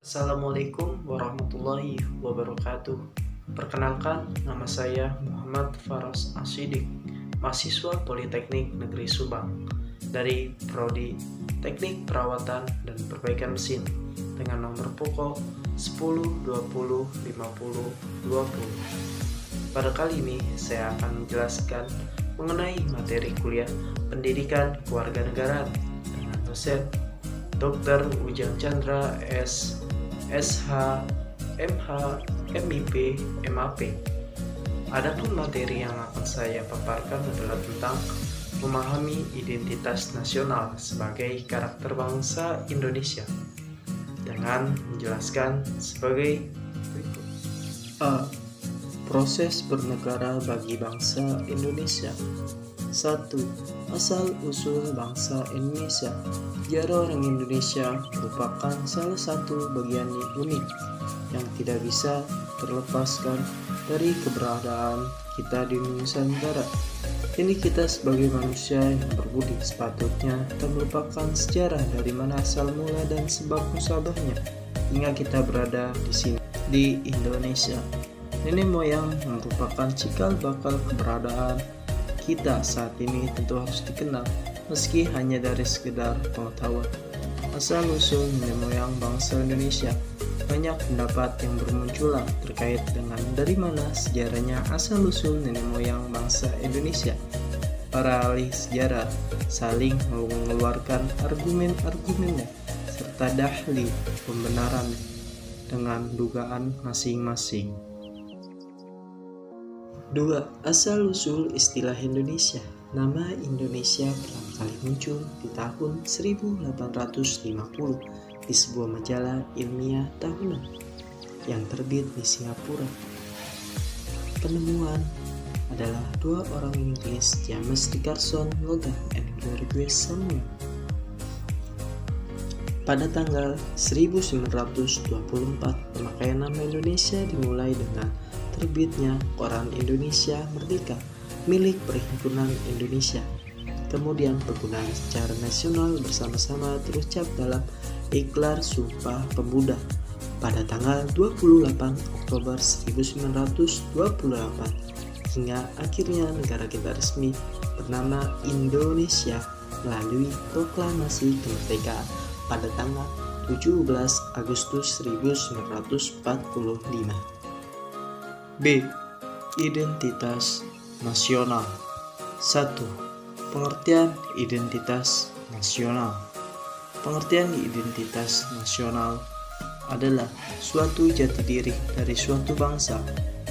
Assalamualaikum warahmatullahi wabarakatuh. Perkenalkan, nama saya Muhammad Faras Ashidik, mahasiswa Politeknik Negeri Subang dari Prodi Teknik Perawatan dan Perbaikan Mesin dengan nomor pokok 10 20 50 20. Pada kali ini saya akan menjelaskan mengenai materi kuliah Pendidikan Kewarganegaraan dengan dosen Dr. Ujang Chandra SH, MH, MIP, MAP. Adapun materi yang akan saya paparkan adalah tentang memahami identitas nasional sebagai karakter bangsa Indonesia dengan menjelaskan sebagai berikut. A. Proses bernegara bagi bangsa Indonesia. 1. Asal-usul bangsa Indonesia. Sejarah orang Indonesia merupakan salah satu bagian unik yang tidak bisa terlepaskan dari keberadaan kita di Nusantara. Ini kita sebagai manusia yang berbudi sepatutnya tak melupakan sejarah dari mana asal mula dan sebab musabahnya hingga kita berada di sini di Indonesia. Nenek moyang merupakan cikal bakal keberadaan kita saat ini tentu harus dikenal, meski hanya dari sekedar pengetahuan. Asal-usul nenek moyang bangsa Indonesia. Banyak pendapat yang bermunculan terkait dengan dari mana sejarahnya asal-usul nenek moyang bangsa Indonesia. Para ahli sejarah saling mengeluarkan argumen-argumennya serta dalil pembenaran dengan dugaan masing-masing. 2. Asal-usul istilah Indonesia. Nama Indonesia pertama kali muncul di tahun 1850 di sebuah majalah ilmiah tahunan yang terbit di Singapura. Penemuan adalah dua orang Inggris, James Dickerson Logan dan Gregory Samuel. Pada tanggal 1924, pemakaian nama Indonesia dimulai dengan terbitnya Koran Indonesia Merdeka milik Perhimpunan Indonesia. Kemudian penggunaan secara nasional bersama-sama terucap dalam Ikrar Sumpah Pemuda pada tanggal 28 Oktober 1928 hingga akhirnya negara kita resmi bernama Indonesia melalui proklamasi kemerdekaan pada tanggal 17 Agustus 1945. B. Identitas nasional. 1. Pengertian identitas nasional. Pengertian identitas nasional adalah suatu jati diri dari suatu bangsa.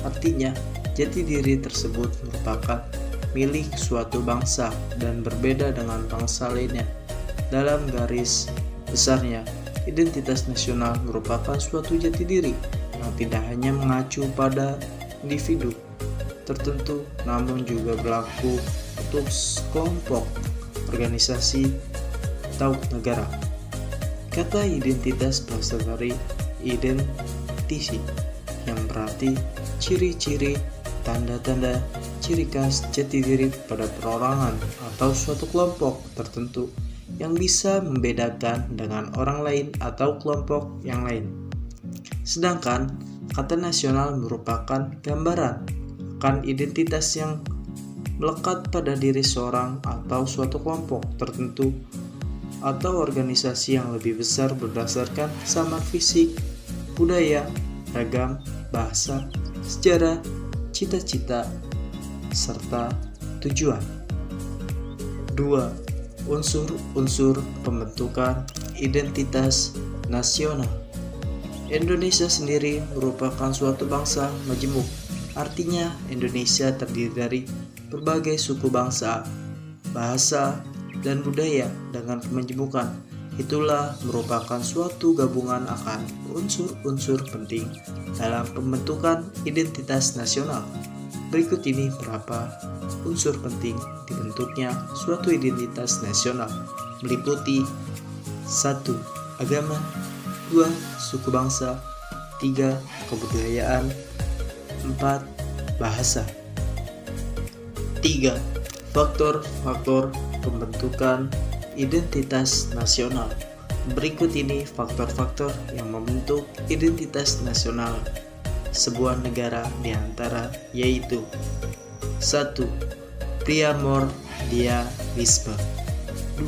Artinya, jati diri tersebut merupakan milik suatu bangsa dan berbeda dengan bangsa lainnya. Dalam garis besarnya, identitas nasional merupakan suatu jati diri yang tidak hanya mengacu pada individu tertentu, namun juga berlaku untuk kelompok, organisasi, atau negara. Kata identitas berasal dari identisi, yang berarti ciri-ciri, tanda-tanda, ciri khas jati diri pada perorangan atau suatu kelompok tertentu yang bisa membedakan dengan orang lain atau kelompok yang lain. Sedangkan kata nasional merupakan gambaran akan identitas yang melekat pada diri seorang atau suatu kelompok tertentu atau organisasi yang lebih besar berdasarkan samar fisik, budaya, ragam, bahasa, sejarah, cita-cita, serta tujuan. 2. Unsur-unsur pembentukan identitas nasional. Indonesia sendiri merupakan suatu bangsa majemuk. Artinya, Indonesia terdiri dari berbagai suku bangsa, bahasa, dan budaya dengan pemajemukan. Itulah merupakan suatu gabungan akan unsur-unsur penting dalam pembentukan identitas nasional. Berikut ini beberapa unsur penting dibentuknya suatu identitas nasional, meliputi 1. Agama, 2. Suku bangsa, 3. Kebudayaan, 4. Bahasa. 3. Faktor-faktor pembentukan identitas nasional. Berikut ini faktor-faktor yang membentuk identitas nasional sebuah negara di antara yaitu 1. Primordialisme, 2.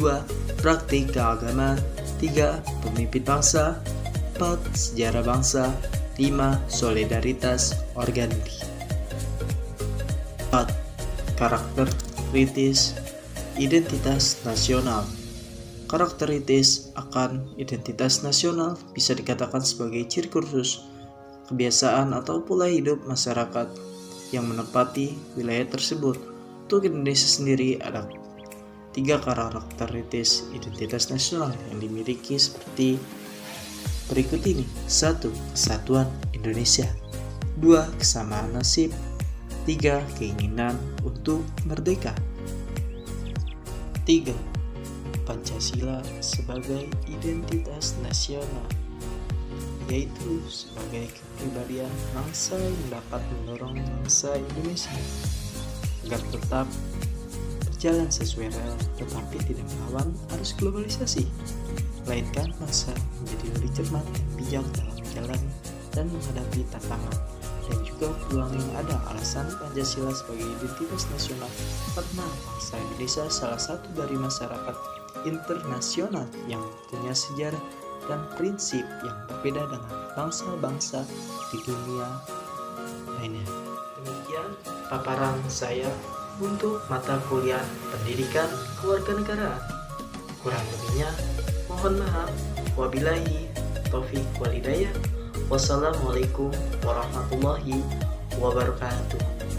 Praktik keagamaan, 3. Pemimpin bangsa, 4. Sejarah bangsa, 5. Solidaritas organik. 4. Karakteristik identitas nasional. Karakteristik akan identitas nasional bisa dikatakan sebagai ciri khusus, kebiasaan atau pola hidup masyarakat yang menempati wilayah tersebut. Untuk Indonesia sendiri ada 3 karakteristik identitas nasional yang dimiliki seperti berikut ini. 1. Kesatuan Indonesia, 2. Kesamaan nasib, 3. Keinginan untuk merdeka. 3. Pancasila sebagai identitas nasional, yaitu sebagai kepribadian bangsa yang dapat mendorong bangsa Indonesia agar tetap berjalan sesuai rel tetapi tidak melawan arus globalisasi, melainkan bangsa menjadi lebih cermat dan bijak dalam menjalani dan menghadapi tantangan dan juga peluang yang ada. Alasan Pancasila sebagai identitas nasional karena bangsa Indonesia salah satu dari masyarakat internasional yang punya sejarah dan prinsip yang berbeda dengan bangsa-bangsa di dunia lainnya. Demikian paparan saya untuk mata kuliah Pendidikan Kewarganegaraan. Kurang lebihnya mohon maaf. Wabillahi taufiq wal hidayah. Wassalamualaikum warahmatullahi wabarakatuh.